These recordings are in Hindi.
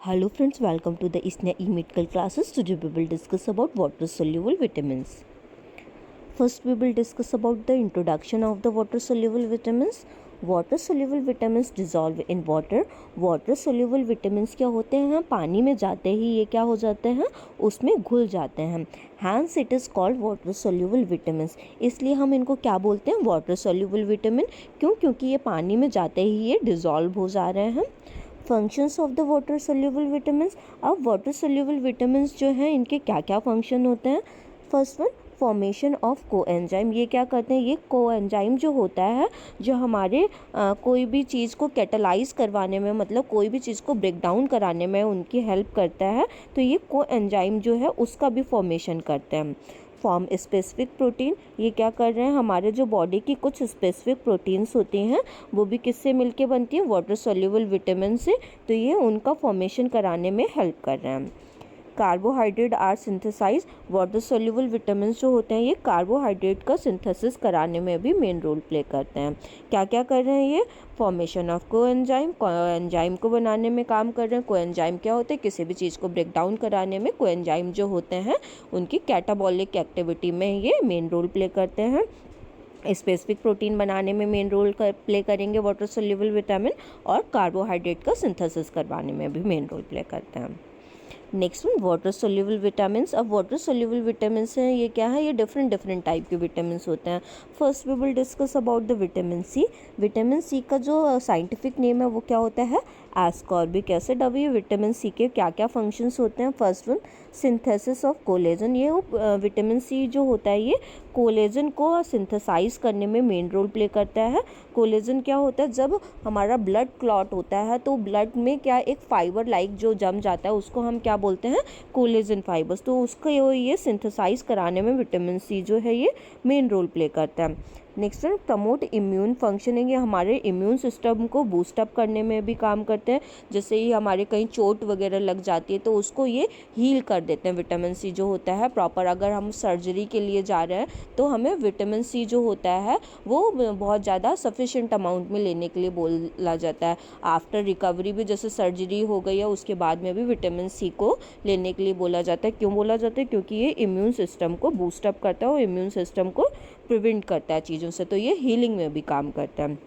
Hello friends, welcome to the ISNA e-medical classes. Today we will discuss about water soluble vitamins. First we will discuss about the introduction of the water soluble vitamins. Water soluble vitamins dissolve in water. Water soluble vitamins क्या होते हैं, पानी में जाते ही ये क्या हो जाते हैं, उसमें घुल जाते हैं. Hence it is called water soluble vitamins. इसलिए हम इनको क्या बोलते हैं, वाटर सोल्यूबल विटामिन. क्योंकि ये पानी में जाते ही ये डिज़ोल्व हो जा रहे हैं. Functions of the water soluble vitamins. अब वाटर सोल्यूबल विटामिन्स जो हैं इनके क्या क्या फंक्शन होते हैं. First one, formation of coenzyme. ये क्या करते हैं, ये कोएंजाइम जो होता है जो हमारे कोई भी चीज़ को कैटालाइज करवाने में, मतलब कोई भी चीज़ को ब्रेक डाउन कराने में उनकी हेल्प करता है. तो ये कोएंजाइम जो है उसका भी फॉर्मेशन करते हैं. Form specific protein. ये क्या कर रहे हैं, हमारे जो बॉडी की कुछ स्पेसिफिक प्रोटीन्स होती हैं वो भी किससे मिलके बनती है, वाटर सोल्यूबल विटामिन से. तो ये उनका फॉर्मेशन कराने में हेल्प कर रहे हैं. Carbohydrate are synthesize. Water soluble vitamin जो होते हैं ये कार्बोहाइड्रेट का सिंथेसिस कराने में भी मेन रोल प्ले करते हैं. क्या क्या कर रहे हैं ये, फॉर्मेशन ऑफ कोएंजाइम. कोएंजाइम को बनाने में काम कर रहे हैं. कोएंजाइम क्या होते हैं, किसी भी चीज़ को ब्रेक डाउन कराने में कोएंजाइम जो होते हैं उनकी कैटाबॉलिक एक्टिविटी में ये मेन रोल प्ले करते हैं. स्पेसिफिक प्रोटीन बनाने में मेन रोल प्ले करेंगे वाटर सोल्यूबल विटामिन, और कार्बोहाइड्रेट का सिंथेसिस करवाने में भी मेन रोल प्ले करते हैं. Next one, water soluble vitamins. अब वाटर सोल्यूबल विटामिन्स हैं ये क्या है, ये डिफरेंट टाइप के विटामिन्स होते हैं. First we will discuss about the vitamin C. Vitamin C का जो साइंटिफिक नेम है वो क्या होता है, एस्कॉर्बिक एसिड. अब ये विटामिन सी के क्या क्या फंक्शंस होते हैं. First one, synthesis of collagen. ये विटामिन सी जो होता है ये कोलेजन को सिंथेसाइज करने में मेन रोल प्ले करता है. कोलेजन क्या होता है, जब हमारा ब्लड क्लॉट होता है तो ब्लड में क्या एक फाइबर लाइक जो जम जाता है उसको हम क्या बोलते हैं, कोलेजन फाइबर्स. तो उसका ये सिंथेसाइज कराने में विटामिन सी जो है ये मेन रोल प्ले करता है. Next one, promote immune functioning. ये हमारे इम्यून सिस्टम को बूस्टअप करने में भी काम करते हैं. जैसे ही हमारे कहीं चोट वगैरह लग जाती है तो उसको ये हील कर देते हैं. विटामिन सी जो होता है प्रॉपर, अगर हम सर्जरी के लिए जा रहे हैं तो हमें विटामिन सी जो होता है वो बहुत ज़्यादा सफिशिएंट अमाउंट में लेने के लिए बोला जाता है. आफ्टर रिकवरी भी, जैसे सर्जरी हो गई है उसके बाद में भी विटामिन सी को लेने के लिए बोला जाता है. क्यों बोला जाता है, क्योंकि ये इम्यून सिस्टम को बूस्टअप करता है और इम्यून सिस्टम को प्रिवेंट करता है चीज़ों से. तो ये हीलिंग में भी काम करता है.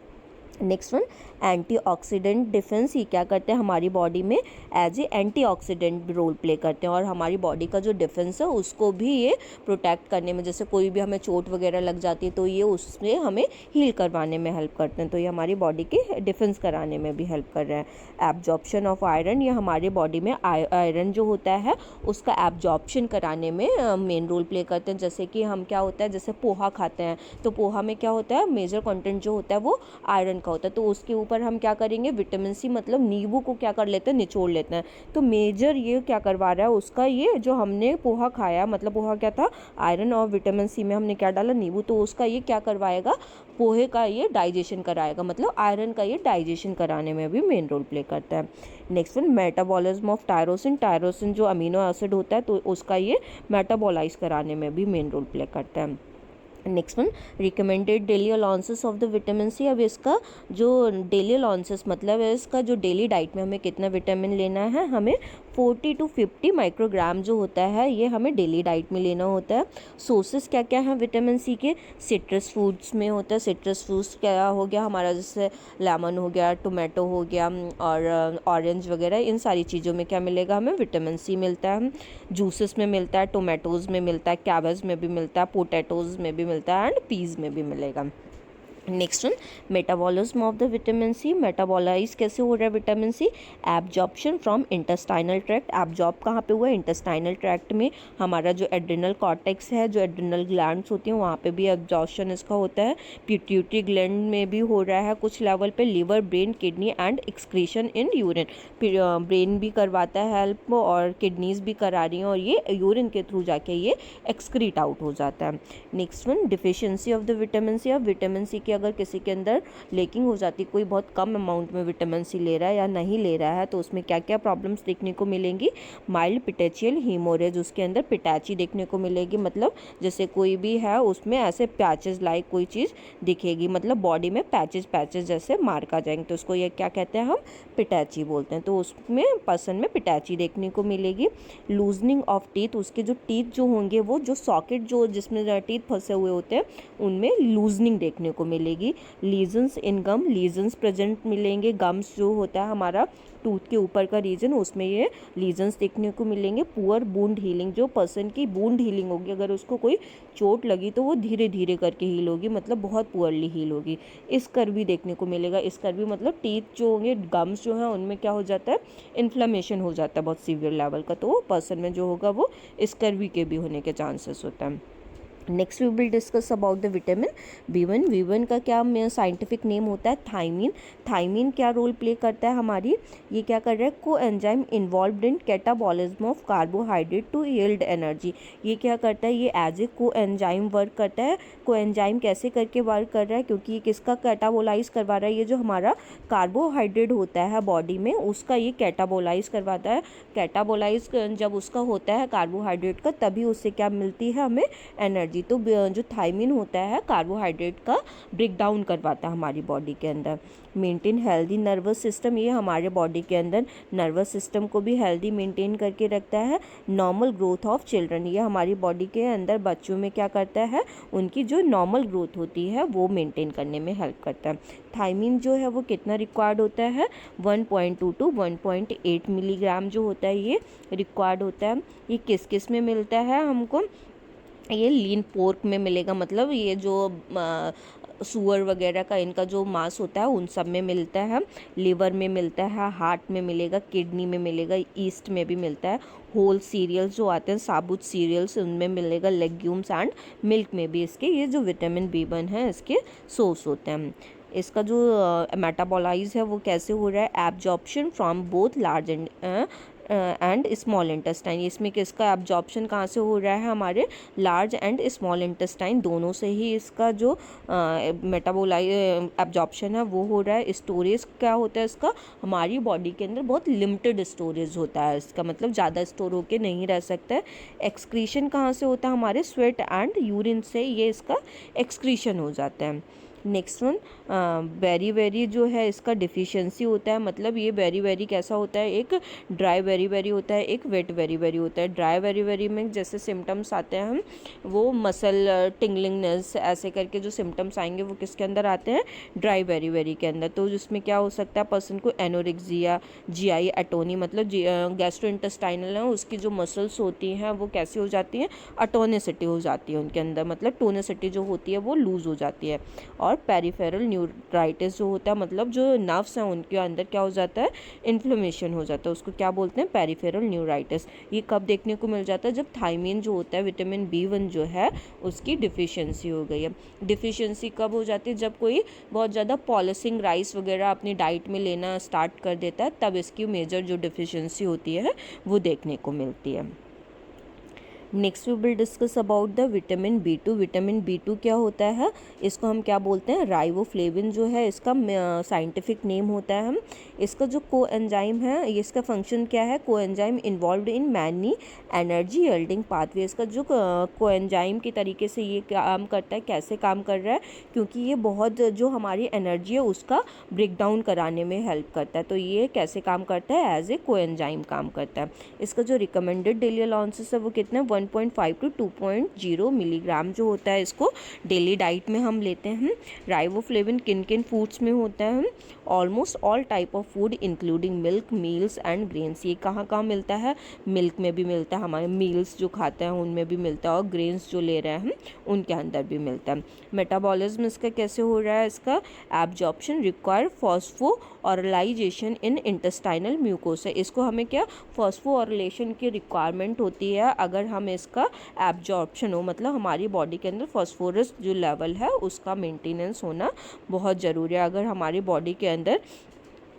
Next one, antioxidant defence. ये क्या करते हैं, हमारी बॉडी में as a antioxidant role play करते हैं और हमारी बॉडी का जो डिफेंस है उसको भी ये प्रोटेक्ट करने में, जैसे कोई भी हमें चोट वगैरह लग जाती है तो ये उसमें हमें हील करवाने में हेल्प करते हैं. तो ये हमारी बॉडी के डिफेंस कराने में भी हेल्प कर रहे हैं. Absorption of iron. ये हमारे बॉडी में आयरन जो होता है उसका एब्जॉर्प्शन कराने में मेन रोल प्ले करते हैं. जैसे कि हम क्या होता है, जैसे पोहा खाते हैं तो पोहा में क्या होता है, मेजर कंटेंट जो होता है वो आयरन का होता है. तो उसके ऊपर हम क्या करेंगे, विटामिन सी मतलब नींबू को क्या कर लेते हैं, निचोड़ लेते हैं. तो मेजर ये क्या करवा रहा है, उसका ये जो हमने पोहा खाया, मतलब पोहा क्या था, आयरन, और विटामिन सी में हमने क्या डाला, नींबू. तो उसका ये क्या करवाएगा, पोहे का ये डाइजेशन कराएगा, मतलब आयरन का ये डाइजेशन कराने में भी मेन रोल प्ले करता है. Next one, metabolism of tyrosine. Tyrosine जो अमीनो एसिड होता है तो उसका ये मेटाबॉलाइज कराने में भी मेन रोल प्ले करता है. Next one, recommended daily allowances of the vitamin C. अब इसका जो डेली अलाउंसेस मतलब है, इसका जो डेली डाइट में हमें कितना विटामिन लेना है, हमें 40 to 50 माइक्रोग्राम जो होता है ये हमें डेली डाइट में लेना होता है. सोर्सेस क्या क्या हैं विटामिन सी के, सिट्रस फूड्स में होता है. सिट्रस फ्रूट्स क्या हो गया हमारा, जैसे लेमन हो गया, टोमेटो हो गया और ऑरेंज वगैरह, इन सारी चीज़ों में क्या मिलेगा, हमें विटामिन सी मिलता है. जूसेस में मिलता है, टोमेटोज़ में मिलता है, कैबेज में भी मिलता है, पोटैटोज़ में भी मिलता है एंड पीज में भी मिलेगा. Next one, metabolism of the vitamin C. Metabolize कैसे हो रहा है vitamin C, absorption from intestinal tract. Absorb कहाँ पे हुआ है, इंटेस्टाइनल ट्रैक्ट में. हमारा जो एड्रिनल कॉर्टेक्स है, जो एड्रिनल ग्लैंड्स होती हैं वहाँ पे भी एब्जॉर्प्शन इसका होता है. पिट्यूटरी ग्लैंड में भी हो रहा है कुछ लेवल पे. Liver, brain, kidney and excretion in urine. Brain भी करवाता है हेल्प और किडनीज भी करा रही हैं और ये यूरिन के थ्रू जाके ये एक्सक्रीट आउट हो जाता है. Next one, deficiency of the vitamin C. अब विटामिन सी की कि अगर किसी के अंदर लेकिंग हो जाती, कोई बहुत कम अमाउंट में विटामिन सी ले रहा है या नहीं ले रहा है, तो उसमें क्या क्या प्रॉब्लम्स देखने को मिलेंगी। माइल्ड पिटेचियल हीमोरेज, उसके अंदर पिटैची देखने को मिलेगी, मतलब जैसे कोई भी है उसमें ऐसे पैचेस लाइक कोई चीज़ दिखेगी, मतलब बॉडी में पैचेस जैसे मार्क आ जाएंगे, तो उसको ये क्या कहते हैं, हम पिटैची बोलते हैं। तो उसमें पर्सन में पिटैची देखने को मिलेगी। लूजनिंग ऑफ टीथ, उसके जो टीथ जो होंगे वो जो सॉकेट जो जिसमें टीथ फंसे हुए होते हैं उनमें लूजनिंग देखने को मिलेगी। लीजन्स इन गम, लीजन्स प्रेजेंट मिलेंगे, गम्स जो होता है हमारा टूथ के ऊपर का रीजन, उसमें ये लीजन्स देखने को मिलेंगे। पुअर वुंड हीलिंग, जो पर्सन की वुंड हीलिंग होगी, अगर उसको कोई चोट लगी तो वो धीरे धीरे करके हील होगी, मतलब बहुत पुअरली हील होगी। स्कर भी देखने को मिलेगा। स्कर भी मतलब टीथ जो होंगे, गम्स जो हैं उनमें क्या हो जाता है, इन्फ्लेमेशन हो जाता है बहुत सीवियर लेवल का, तो पर्सन में जो होगा वो स्कर के भी होने के चांसेस होता है। Next we will discuss about the vitamin B1। B1 का क्या साइंटिफिक नेम होता है, थायमीन। थायमीन क्या रोल प्ले करता है हमारी, ये क्या कर रहा है, coenzyme involved in catabolism of carbohydrate to yield energy. ये क्या करता है, ये एज ए को एंजाइम वर्क करता है। को एंजाइम कैसे करके वर्क कर रहा है, क्योंकि ये किसका कैटाबोलाइज करवा रहा है, ये जो हमारा कार्बोहाइड्रेट होता है बॉडी में उसका ये कैटाबोलाइज करवाता है। कैटाबोलाइज जब उसका होता है कार्बोहाइड्रेट का, तभी उससे क्या मिलती है, हमें एनर्जी। तो जो थायमीन होता है कार्बोहाइड्रेट का ब्रेक डाउन करवाता है हमारी बॉडी के अंदर। मेंटेन हेल्दी नर्वस सिस्टम, ये हमारे बॉडी के अंदर नर्वस सिस्टम को भी हेल्दी मेंटेन करके रखता है। नॉर्मल ग्रोथ ऑफ चिल्ड्रन, ये हमारी बॉडी के अंदर बच्चों में क्या करता है, उनकी जो नॉर्मल ग्रोथ होती है वो मेंटेन करने में हेल्प करता है। थायमीन जो है वो कितना रिक्वायर्ड होता है, 1.2 to 1.8 मिलीग्राम जो होता है ये रिक्वायर्ड होता है। ये किस किस में मिलता है हमको, ये लीन पोर्क में मिलेगा, मतलब ये जो सुअर वगैरह का इनका जो मांस होता है उन सब में मिलता है। लिवर में मिलता है, हार्ट में मिलेगा, किडनी में मिलेगा, ईस्ट में भी मिलता है। होल सीरियल्स जो आते हैं, साबुत सीरियल्स, उनमें मिलेगा। लेग्यूम्स एंड मिल्क में भी इसके ये जो विटामिन B1 है इसके सोर्स होते हैं। इसका जो मेटाबोलाइज है वो कैसे हो रहा है, absorption from both large and small intestine. इसमें किसका एब्जॉर्प्शन कहाँ से हो रहा है, हमारे लार्ज एंड स्मॉल इंटेस्टाइन दोनों से ही इसका जो एब्जॉर्प्शन है वो हो रहा है। स्टोरेज क्या होता है इसका, हमारी बॉडी के अंदर बहुत लिमिटेड स्टोरेज होता है इसका, मतलब ज़्यादा स्टोर होके नहीं रह सकता है। एक्सक्रीशन कहाँ से होता है, हमारे स्वेट एंड यूरिन से ये इसका एक्सक्रीशन हो जाता है। नेक्स्ट वन बेरी जो है इसका डिफिशियंसी होता है, मतलब ये बेरी कैसा होता है, एक ड्राई बेरी होता है, एक वेट बेरी होता है। ड्राई बेरी में जैसे सिम्टम्स आते हैं हम, वो मसल टिंगलिंगनेस ऐसे करके जो सिम्टम्स आएंगे वो किसके अंदर आते हैं, ड्राई बेरी के अंदर। तो जिसमें क्या हो सकता है, पर्सन को एनोरेक्सिया, GI एटोनी, मतलब गैस्ट्रोइंटेस्टाइनल है उसकी जो मसल्स होती हैं वो कैसी हो जाती हैं, अटोनिसिटी हो जाती है उनके अंदर, मतलब टोनिसिटी जो होती है वो लूज़ हो जाती है। और पेरिफेरल न्यूराइटिस जो होता है, मतलब जो नर्व्स हैं उनके अंदर क्या हो जाता है, इन्फ्लेमेशन हो जाता है, उसको क्या बोलते हैं, पेरिफेरल न्यूराइटिस। ये कब देखने को मिल जाता है, जब थायमीन जो होता है विटामिन B1 जो है उसकी डिफिशियंसी हो गई है। डिफिशियंसी कब हो जाती है, जब कोई बहुत ज़्यादा पॉलिशिंग राइस वगैरह अपनी डाइट में लेना स्टार्ट कर देता है, तब इसकी मेजर जो डिफिशियंसी होती है वो देखने को मिलती है। Next we will discuss about the vitamin B2। Vitamin B2 क्या होता है, इसको हम क्या बोलते हैं, राइबोफ्लेविन जो है इसका साइंटिफिक नेम होता है। हम इसका जो को एंजाइम है, इसका फंक्शन क्या है, coenzyme involved in many energy yielding pathway. इसका जो को एंजाइम के तरीके से ये काम करता है, कैसे काम कर रहा है, क्योंकि ये बहुत जो हमारी एनर्जी है उसका ब्रेक डाउन कराने में हेल्प करता है। तो ये कैसे काम करता है, एज ए को एंजाइम काम करता है। इसका जो रिकमेंडेड डेली अलाउंसेस है वो कितना, 1.5 to 2.0 मिलीग्राम जो होता है इसको डेली डाइट में हम लेते हैं। राइबोफ्लेविन किन किन फूड्स में होता है, almost all type of food including milk, meals and grains. ये कहाँ कहाँ मिलता है, मिल्क में भी मिलता है, हमारे मील्स जो खाते हैं उनमें भी मिलता है, और ग्रेन्स जो ले रहे हैं हम उनके अंदर भी मिलता है। मेटाबॉलिज्म इसका कैसे हो रहा है, इसका एब्जॉर्प्शन रिक्वायर फॉस्फोऑरलाइजेशन इन इंटेस्टाइनल म्यूकोसा। इसको हमें क्या फॉस्फोऑरलेशन की रिक्वायरमेंट होती है, अगर हम इसका एब्जॉर्प्शन हो, मतलब हमारी बॉडी के अंदर फॉस्फोरस जो लेवल है उसका मेंटेनेंस होना बहुत ज़रूरी है। अगर हमारी बॉडी के अंदर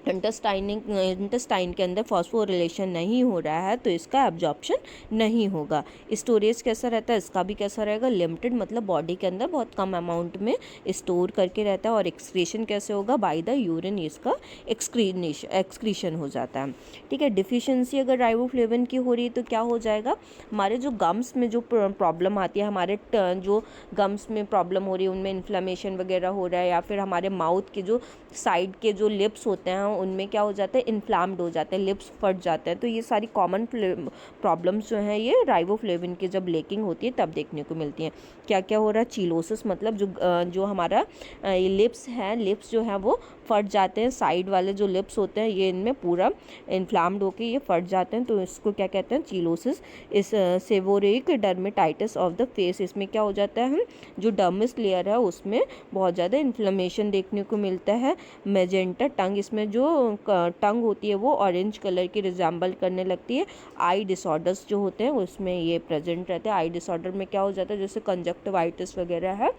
इंटेस्टाइन के अंदर फॉस्फोरिलेशन नहीं हो रहा है तो इसका एब्जॉर्प्शन नहीं होगा। स्टोरेज कैसा रहता है, इसका भी कैसा रहेगा, लिमिटेड, मतलब बॉडी के अंदर बहुत कम अमाउंट में स्टोर करके रहता है। और एक्सक्रीशन कैसे होगा, बाय द यूरिन इसका एक्सक्रीशन हो जाता है। ठीक है, डिफिशियंसी अगर राइबोफ्लेविन की हो रही है तो क्या हो जाएगा, हमारे जो गम्स में जो प्रॉब्लम आती है, हमारे जो गम्स में प्रॉब्लम हो रही है उनमें इन्फ्लेमेशन वगैरह हो रहा है, या फिर हमारे माउथ के जो साइड के जो लिप्स होते हैं उनमें क्या हो जाता है, इन्फ्लाम्ड हो जाते हैं, लिप्स फट जाते हैं। तो ये सारी कॉमन प्रॉब्लम्स जो हैं ये राइबोफ्लेविन की जब लेकिंग होती है तब देखने को मिलती हैं। क्या क्या हो रहा है, चिलोसिस, मतलब जो हमारा लिप्स है, लिप्स जो है वो फट जाते हैं, साइड वाले जो लिप्स होते हैं ये इनमें पूरा इन्फ्लाम्ड होकर ये फट जाते हैं, तो इसको क्या कहते हैं, चिलोसिस। इस सेवोरिक डर्मेटाइटिस ऑफ द फेस, इसमें क्या हो जाता है, जो डर्मिस लेयर है उसमें बहुत ज़्यादा इन्फ्लेमेशन देखने को मिलता है। मेजेंटा टंग, इसमें जो टंग होती है वो ऑरेंज कलर की रिजेंबल करने लगती है। आई डिसऑर्डर्स जो होते हैं उसमें ये प्रेजेंट रहते हैं। आई डिसऑर्डर में क्या हो जाता है, जैसे कंजक्टिवाइटिस वगैरह है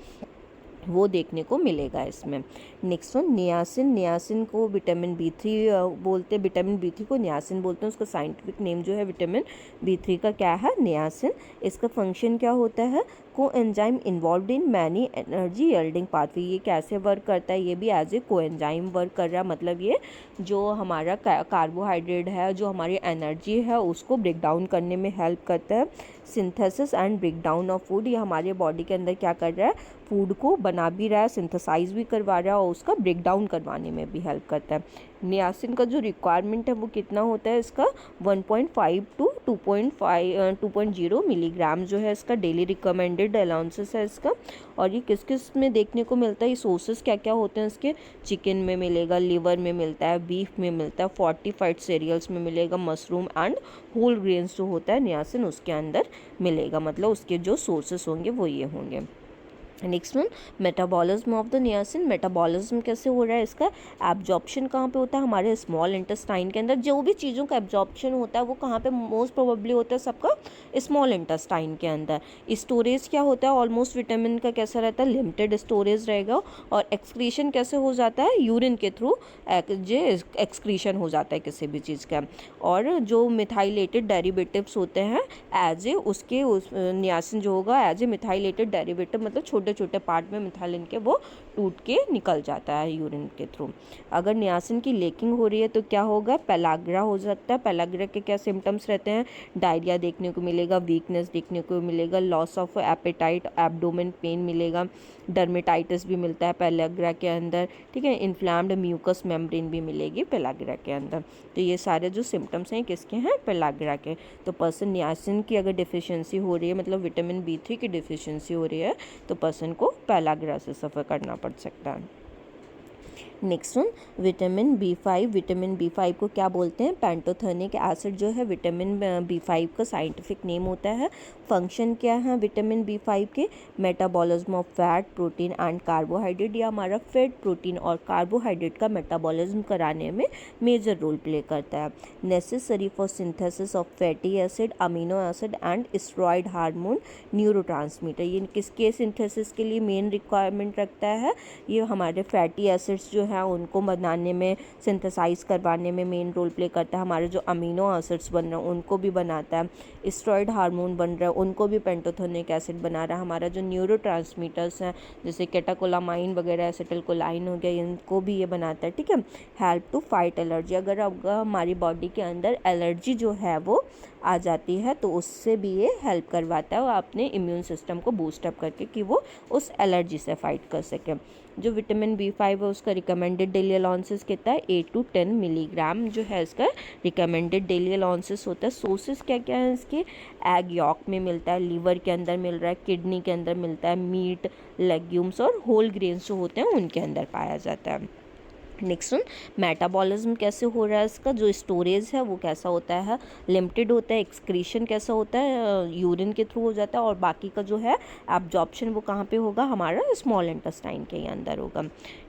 वो देखने को मिलेगा इसमें। Next one, niacin. नियासिन को विटामिन B3 बोलते हैं, विटामिन B3 को नियासिन बोलते हैं। उसका साइंटिफिक नेम जो है विटामिन B3 का क्या है, नियासिन। इसका फंक्शन क्या होता है, coenzyme involved in many energy yielding pathway. ये कैसे वर्क करता है, ये भी एज ए कोएंजाइम वर्क कर रहा है, मतलब ये जो हमारा कार्बोहाइड्रेट है, जो हमारी एनर्जी है उसको ब्रेक डाउन करने में हेल्प करता है। Synthesis and break down of food, ये हमारे बॉडी के अंदर क्या कर रहा है, फूड को बना भी रहा है, सिंथेसाइज भी करवा रहा है और उसका ब्रेक डाउन करवाने में भी हेल्प करता है। नियासिन का जो रिक्वायरमेंट है वो कितना होता है, इसका 1.5 टू 2.0 मिलीग्राम जो है इसका डेली रिकमेंडेड अलाउंसेस है इसका। और ये किस किस में देखने को मिलता है, ये सोर्सेस क्या क्या होते हैं इसके, चिकन में मिलेगा, लिवर में मिलता है, बीफ में मिलता है, फोर्टिफाइड सीरियल्स में मिलेगा, मशरूम एंड होल ग्रेन्स जो होता है नियासिन उसके अंदर मिलेगा, मतलब उसके जो सोर्सेस होंगे वो ये होंगे। Next one, metabolism of the niacin. Metabolism कैसे हो रहा है, इसका एब्जॉर्प्शन कहाँ पे होता है, हमारे स्मॉल इंटेस्टाइन के अंदर। जो भी चीज़ों का एब्जॉर्प्शन होता है वो कहाँ पे मोस्ट प्रोबेबली होता है, सबका स्मॉल इंटेस्टाइन के अंदर। स्टोरेज क्या होता है, ऑलमोस्ट विटामिन का कैसा रहता है, लिमिटेड स्टोरेज रहेगा। और एक्सक्रीशन कैसे हो जाता है, यूरिन के थ्रू जो एक्सक्रीशन हो जाता है किसी भी चीज़ का। और जो मिथाइलेटेड डेरिवेटिव्स होते हैं एज ए उसके नियासिन जो होगा एज ए मिथाइलेटेड डेरिवेटिव, मतलब छोटे छोटे पार्ट में मिथाइलिन के वो टूट के निकल जाता है यूरिन के थ्रू। अगर नियासिन की लेकिंग हो रही है तो क्या होगा, पेलाग्रा हो सकता है। पेलाग्रा के क्या सिम्टम्स रहते हैं, डायरिया देखने को मिलेगा, वीकनेस देखने को मिलेगा, loss of appetite, abdomen pain मिलेगा, डर्मेटाइटिस भी मिलता है पेलाग्रा के अंदर। ठीक है, इन्फ्लाम्ड म्यूकस मेम्ब्रेन भी मिलेगी पेलाग्रा के अंदर। तो ये सारे जो सिम्टम्स हैं किसके हैं, पेलाग्रा के। तो पर्सन नियासिन की अगर डिफिशियंसी हो रही है, मतलब विटामिन B3 की डिफिशियंसी हो रही है तो पर्सन को पेलाग्रा से सफ़र करना पड़ सकता है। Next one, vitamin B5। Vitamin B5 को क्या बोलते हैं, पैंटोथेनिक एसिड जो है विटामिन B5 का साइंटिफिक नेम होता है। फंक्शन क्या है विटामिन B5 के, metabolism of fat, protein and carbohydrate. या हमारा फैट, प्रोटीन और कार्बोहाइड्रेट का मेटाबॉलिज्म कराने में मेजर रोल प्ले करता है। Necessary for synthesis of fatty acid, amino acid and steroid hormone neurotransmitter. ये किसके सिंथेसिस के लिए मेन रिक्वायरमेंट रखता है, ये हमारे फैटी एसिड्स जो है उनको बनाने में, सिंथेसाइज करवाने में मेन रोल प्ले करता है। हमारे जो अमीनो एसिड्स बन रहे हैं उनको भी बनाता है। स्टेरॉयड हार्मोन बन रहा है उनको भी पेंटोथेनिक एसिड बना रहा है। हमारा जो न्यूरोट्रांसमीटर्स हैं जैसे कैटाकोलामाइन वगैरह, एसिटिलकोलाइन हो गया, इनको भी ये बनाता है। ठीक है, हेल्प टू फाइट एलर्जी। अगर हमारी बॉडी के अंदर एलर्जी जो है वो आ जाती है तो उससे भी ये हेल्प करवाता है और अपने इम्यून सिस्टम को बूस्टअप करके कि वो उस एलर्जी से फाइट कर सके। जो विटामिन B5 है उसका रिकमेंडेड डेली अलाउंसेस कितना है, 8 to 10 मिलीग्राम जो है इसका रिकमेंडेड डेली अलाउंसेस होता है। सोर्सेस क्या क्या है इसके, एग यॉक में मिलता है, लीवर के अंदर मिल रहा है, किडनी के अंदर मिलता है, मीट, लेग्यूम्स और होल ग्रेन्स जो होते हैं उनके अंदर पाया जाता है। नेक्स्ट वन, मेटाबॉलिज्म कैसे हो रहा है इसका, जो स्टोरेज है वो कैसा होता है, लिमिटेड होता है। एक्सक्रीशन कैसा होता है, यूरिन के थ्रू हो जाता है। और बाकी का जो है एब्जॉर्प्शन वो कहाँ पे होगा, हमारा स्मॉल इंटेस्टाइन के अंदर होगा।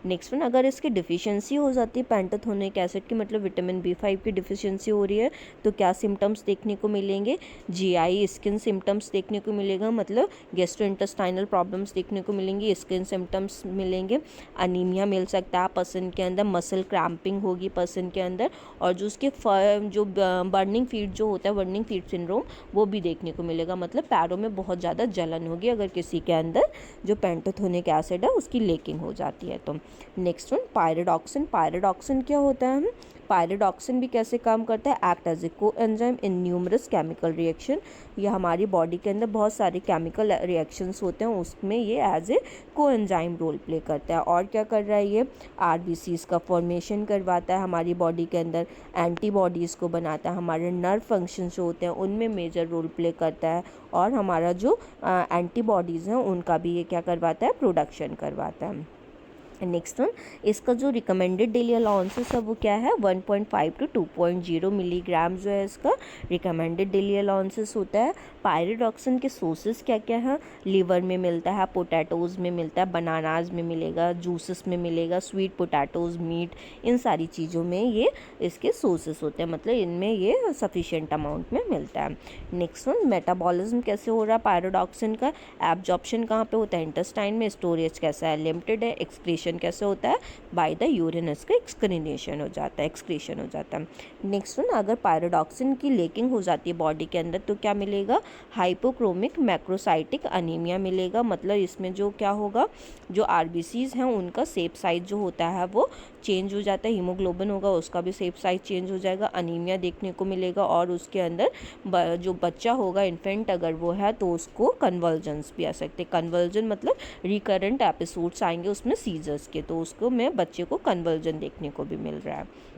नेक्स्ट वन, अगर इसकी डिफिशियंसी हो जाती है पैंटोथेनिक एसिड की, मतलब विटामिन B5 की डिफिशियंसी हो रही है तो क्या सिम्टम्स देखने को मिलेंगे, GI स्किन सिम्टम्स देखने को मिलेगा, मतलब गैस्ट्रोइंटेस्टाइनल प्रॉब्लम्स देखने को मिलेंगी, स्किन सिम्टम्स मिलेंगे, अनीमिया मिल सकता है पर्सन के अंदर, अंदर मसल क्रैम्पिंग होगी पर्सन के अंदर, और जो उसके जो बर्निंग फीट जो होता है, बर्निंग फीट सिंड्रोम, वो भी देखने को मिलेगा। मतलब पैरों में बहुत ज़्यादा जलन होगी अगर किसी के अंदर जो पेंटोथेनिक एसिड है उसकी लेकिंग हो जाती है तो। Next one pyridoxine. पायरिडॉक्सिन क्या होता है? पायरिडॉक्सिन भी कैसे काम करता है? Act as a coenzyme in numerous chemical reaction. ये हमारी बॉडी के अंदर बहुत सारे केमिकल रिएक्शंस होते हैं, उसमें ये as a coenzyme role play करता है। और क्या कर रहा है ये? आरबीसीज का फॉर्मेशन करवाता है हमारी बॉडी के अंदर, एंटीबॉडीज़ को बनाता है, हमारे नर्व फंक्शंस जो होते हैं उनमें मेजर रोल प्ले करता है, और हमारा जो एंटीबॉडीज़ हैं उनका भी ये क्या करवाता है? प्रोडक्शन करवाता है। नेक्स्ट वन, इसका जो रिकमेंडेड डेली अलाउंसेस है वो क्या है? 1.5 to 2.0 मिलीग्राम जो है इसका रिकमेंडेड डेली अलाउंसेस होता है। पायरिडॉक्सिन के सोर्सेस क्या क्या है? लिवर में मिलता है, पोटैटोज़ में मिलता है, बनानाज में मिलेगा, जूसेस में मिलेगा, स्वीट पोटैटोज़, मीट, इन सारी चीज़ों में ये इसके सोर्सेस होते हैं, मतलब इनमें ये सफिशिएंट अमाउंट में मिलता है। नेक्स्ट वन, मेटाबॉलिज्म कैसे हो रहा है पायरिडॉक्सिन का? एब्जॉर्प्शन कहाँ पे होता है? इंटेस्टाइन में। स्टोरेज कैसा है? लिमिटेड है। एक्सक्रीशन कैसे होता है? बाय द यूरिन इसका एक्सक्रीनेशन हो जाता है, एक्सक्रीशन हो जाता है। नेक्स्ट वन, अगर पायरिडॉक्सिन की लेकिंग हो जाती है बॉडी के अंदर तो क्या मिलेगा? हाइपोक्रोमिक मैक्रोसाइटिक अनीमिया मिलेगा। मतलब इसमें जो क्या होगा, जो आरबीसीज हैं उनका शेप साइज जो होता है वो चेंज हो जाता है, हीमोग्लोबिन होगा उसका भी शेप साइज चेंज हो जाएगा, अनीमिया देखने को मिलेगा, और उसके अंदर जो बच्चा होगा, इन्फेंट अगर वो है तो उसको कन्वर्जन्स भी आ सकते हैं। कन्वर्जन मतलब रिकरेंट एपिसोड्स आएंगे उसमें सीजर्स के, तो उसको में बच्चे को कन्वर्जन देखने को भी मिल रहा है।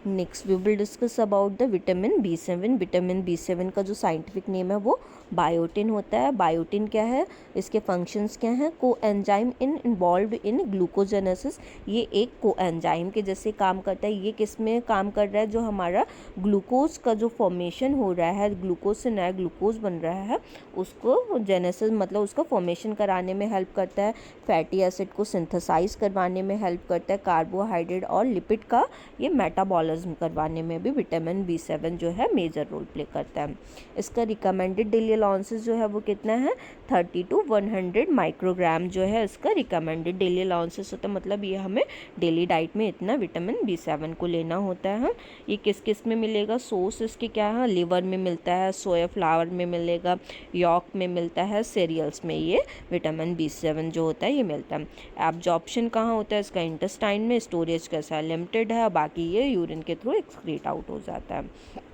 Next we will discuss about the vitamin B7। Vitamin B7 का जो साइंटिफिक नेम है वो बायोटिन होता है। बायोटिन क्या है? इसके फंक्शंस क्या हैं? Coenzyme involve in glucogenesis. ये एक कोएंजाइम के जैसे काम करता है। ये किस में काम कर रहा है? जो हमारा ग्लूकोज का जो फॉर्मेशन हो रहा है, ग्लूकोज से नया ग्लूकोज बन रहा है, उसको जेनेसिस मतलब उसका फॉर्मेशन कराने में हेल्प करता है। फैटी एसिड को सिंथेसाइज करवाने में हेल्प करता है। कार्बोहाइड्रेट और लिपिड का ये मेटाबॉलिज्म करवाने में भी विटामिन B7 जो है मेजर रोल प्ले करता है। इसका रिकमेंडेड डेली अलाउंसेस जो है वो कितना है? 30 to 100 माइक्रोग्राम जो है इसका रिकमेंडेड डेली अलाउंसेस होता है। मतलब ये हमें डेली डाइट में इतना विटामिन B7 को लेना होता है। ये किस किस में मिलेगा? सोर्स इसके क्या है? लिवर में मिलता है, सोया फ्लावर में मिलेगा, यॉक में मिलता है, सीरियल्स में ये विटामिन B7 जो होता है ये मिलता है। एब्जॉर्प्शन कहाँ होता है इसका? इंटेस्टाइन में। स्टोरेज कैसा है? लिमिटेड है, बाकी ये यूरिन के थ्रू एक्सक्रीट आउट हो जाता है।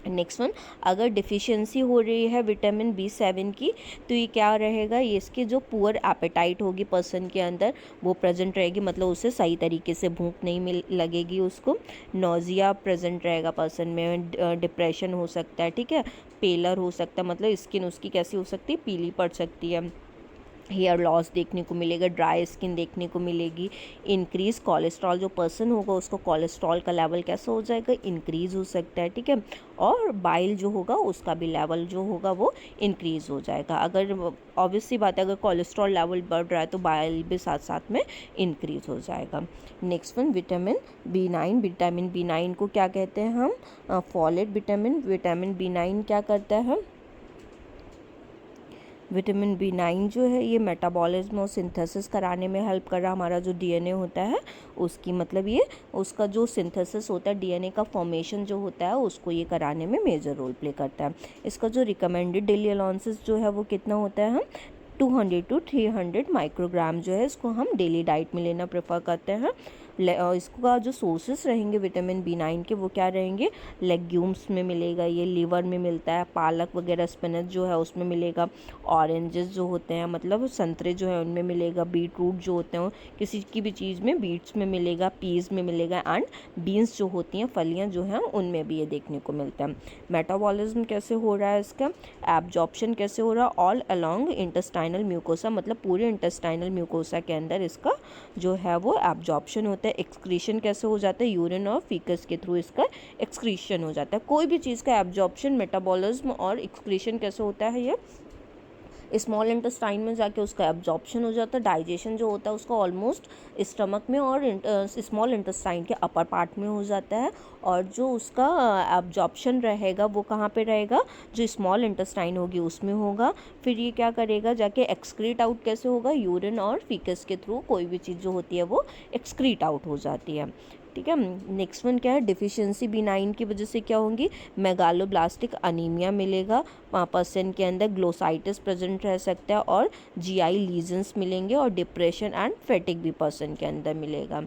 नेक्स्ट वन, अगर डिफिशियंसी हो रही है विटामिन B7 की तो ये क्या रहेगा? ये इसकी जो पुअर एपेटाइट होगी पर्सन के अंदर वो प्रेजेंट रहेगी, मतलब उसे सही तरीके से भूख नहीं लगेगी उसको। नोजिया प्रेजेंट रहेगा पर्सन में, डिप्रेशन हो सकता है, ठीक है, पेलर हो सकता है, मतलब स्किन उसकी कैसी हो सकती है? पीली पड़ सकती है। हेयर लॉस देखने को मिलेगा, ड्राई स्किन देखने को मिलेगी। इंक्रीज कोलेस्ट्रॉल, जो पर्सन होगा उसको कोलेस्ट्रॉल का लेवल कैसा हो जाएगा? इंक्रीज़ हो सकता है, ठीक है। और बाइल जो होगा उसका भी लेवल जो होगा वो इंक्रीज़ हो जाएगा। अगर ऑब्वियसली बात है, अगर कोलेस्ट्रॉल लेवल बढ़ रहा है तो बाइल भी साथ साथ में इंक्रीज़ हो जाएगा। Next one, vitamin B9। Vitamin B9 को क्या कहते हैं हम? Folate vitamin. विटामिन B9 क्या करता है? विटामिन B9 जो है ये मेटाबॉलिज्म और सिंथेसिस कराने में हेल्प कर रहा है। हमारा जो DNA होता है उसकी, मतलब ये उसका जो सिंथेसिस होता है, DNA का फॉर्मेशन जो होता है उसको ये कराने में मेजर रोल प्ले करता है। इसका जो रिकमेंडेड डेली अलाउंसेस जो है वो कितना होता है? हम 200 to 300 माइक्रोग्राम जो है इसको हम डेली डाइट में लेना प्रेफर करते हैं। इसका जो सोर्सेस रहेंगे विटामिन B9 के वो क्या रहेंगे? लेग्यूम्स में मिलेगा, ये लिवर में मिलता है, पालक वगैरह स्पिनच जो है उसमें मिलेगा, ऑरेंजेस जो होते हैं मतलब संतरे जो है उनमें मिलेगा, बीट रूट जो होते हैं किसी की भी चीज़ में, बीट्स में मिलेगा, पीज में मिलेगा, एंड बीन्स जो होती हैं फलियाँ जो हैं उनमें भी ये देखने को मिलता है। मेटाबॉलिज्म कैसे हो रहा है इसका? एब्जॉर्प्शन कैसे हो रहा है? ऑल अलोंग इंटेस्टाइनल म्यूकोसा, मतलब पूरे इंटेस्टाइनल म्यूकोसा के अंदर इसका जो है वो एब्जॉर्प्शन होता है। एक्सक्रीशन कैसे हो जाता है? यूरिन और फीकस के थ्रू इसका एक्सक्रीशन हो जाता है। कोई भी चीज़ का एब्जॉर्प्शन, मेटाबॉलिज्म और एक्सक्रीशन कैसे होता है? ये स्मॉल इंटेस्टाइन में जाके उसका एब्जॉर्प्शन हो जाता है, डाइजेशन जो होता है उसका ऑलमोस्ट स्टमक में और स्मॉल इंटेस्टाइन के अपर पार्ट में हो जाता है, और जो उसका एब्जॉर्प्शन रहेगा वो कहाँ पे रहेगा, जो स्मॉल इंटेस्टाइन होगी उसमें होगा। फिर ये क्या करेगा, जाके एक्सक्रीट आउट कैसे होगा, यूरिन और फीकस के थ्रू कोई भी चीज़ जो होती है वो एक्सक्रीट आउट हो जाती है। ठीक है, नेक्स्ट वन क्या है, डिफिशियंसी B9 की वजह से क्या होंगी, मेगालोब्लास्टिक अनीमिया मिलेगा, पर्सन के अंदर ग्लोसाइटिस प्रेजेंट रह सकता है और GI लीजन्स मिलेंगे, और डिप्रेशन एंड फेटिक भी पर्सन के अंदर मिलेगा।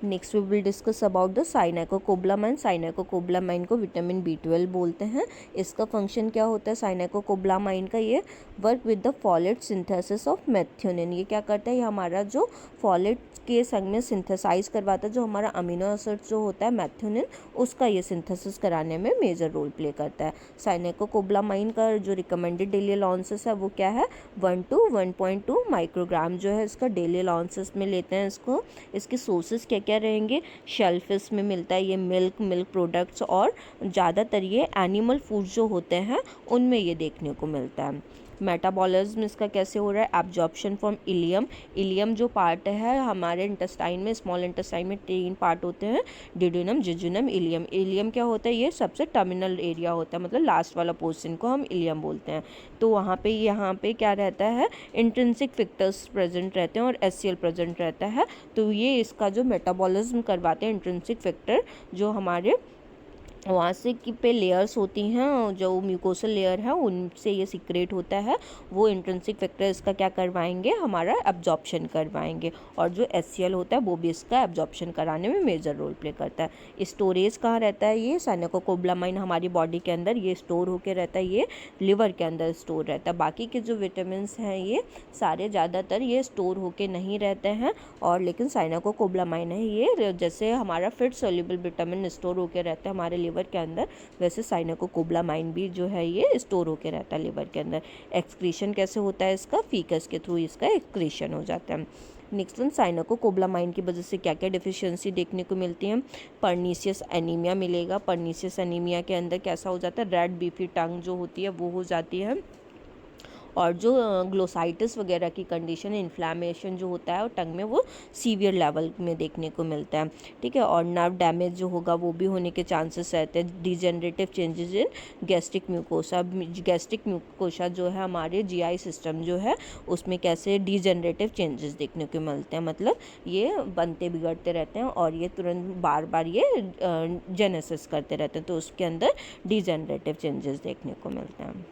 Next we will discuss about the cyanocobalamin. Cyanocobalamin को विटामिन B12 बोलते हैं। इसका फंक्शन क्या होता है साइनेकोकोब्लामाइन का, ये work with the folate synthesis of methionine. ये क्या करता है, ये हमारा जो फॉलेट के संग में सिंथेसाइज करवाता है, जो हमारा अमीनो एसिड जो होता है मेथ्योनिन, उसका ये सिंथेसिस कराने में मेजर रोल प्ले करता है। साइनेकोकोब्लामाइन का जो रिकमेंडेड डेली अलाउंसेस है वो क्या है, 1 to 1.2 माइक्रोग्राम जो है इसका डेली अलाउंसेस में लेते हैं इसको। इसके सोर्सेज क्या क्या रहेंगे, शेलफिश में मिलता है ये, मिल्क प्रोडक्ट्स, और ज़्यादातर ये एनिमल फूड जो होते हैं उनमें ये देखने को मिलता है। मेटाबॉलिज्म इसका कैसे हो रहा है, एब्जॉर्प्शन फ्रॉम इलियम। इलियम जो पार्ट है हमारे इंटेस्टाइन में, स्मॉल इंटेस्टाइन में 3 पार्ट होते हैं, डिड्यूनम, जिजुनम, इलियम। इलियम क्या होता है, ये सबसे टर्मिनल एरिया होता है, मतलब लास्ट वाला पोर्शन को हम इलियम बोलते हैं। तो वहाँ पे क्या रहता है, इंट्रिंसिक फैक्टर्स प्रेजेंट रहते हैं और HCl प्रेजेंट रहता है। तो ये इसका जो मेटाबॉलिज्म करवाते हैं इंट्रिंसिक फैक्टर, जो हमारे वहाँ से कि पे लेयर्स होती हैं, जो म्यूकोसल लेयर है उनसे ये सीक्रेट होता है, वो इंट्रिंसिक फैक्टर इसका क्या करवाएंगे, हमारा एब्जॉर्प्शन करवाएंगे, और जो HCl होता है वो भी इसका एब्जॉर्प्शन कराने में मेजर रोल प्ले करता है। स्टोरेज कहाँ रहता है, ये साइनेकोकोब्लामाइन हमारी बॉडी के अंदर ये स्टोर होकर रहता है, ये लिवर के अंदर स्टोर रहता है। बाकी के जो विटामिन हैं ये सारे ज़्यादातर ये स्टोर होके नहीं रहते हैं, और लेकिन साइनेकोकोब्लामाइन है ये, जैसे हमारा फिट सोल्यूबल विटामिन स्टोर होकर रहता है हमारे लिवर के अंदर, वैसे साइनेकोकोब्लामाइन भी जो है ये स्टोर होकर रहता है लिवर के अंदर। एक्सक्रीशन कैसे होता है इसका, फीकस के थ्रू इसका एक्सक्रीशन हो जाता है। नेक्स्ट वन, साइनेकोकोब्लामाइन की वजह से क्या क्या डिफिशियंसी देखने को मिलती है, पर्नीशियस एनीमिया मिलेगा। पर्नीशियस एनीमिया के अंदर कैसा हो जाता है, रेड बीफी टंग जो होती है वो हो जाती है, और जो ग्लोसाइटिस वगैरह की कंडीशन है, इन्फ्लामेशन जो होता है और टंग में, वो सीवियर लेवल में देखने को मिलता है। ठीक है, और नर्व डैमेज जो होगा वो भी होने के चांसेस रहते हैं। Degenerative changes in gastric mucosa. Gastric mucosa जो है हमारे GI सिस्टम जो है उसमें कैसे डिजेनरेटिव चेंजेस देखने को मिलते हैं, मतलब ये बनते बिगड़ते रहते हैं और ये तुरंत बार बार ये जेनेसिस करते रहते हैं, तो उसके अंदर डिजेनरेटिव चेंजेस देखने को मिलते हैं।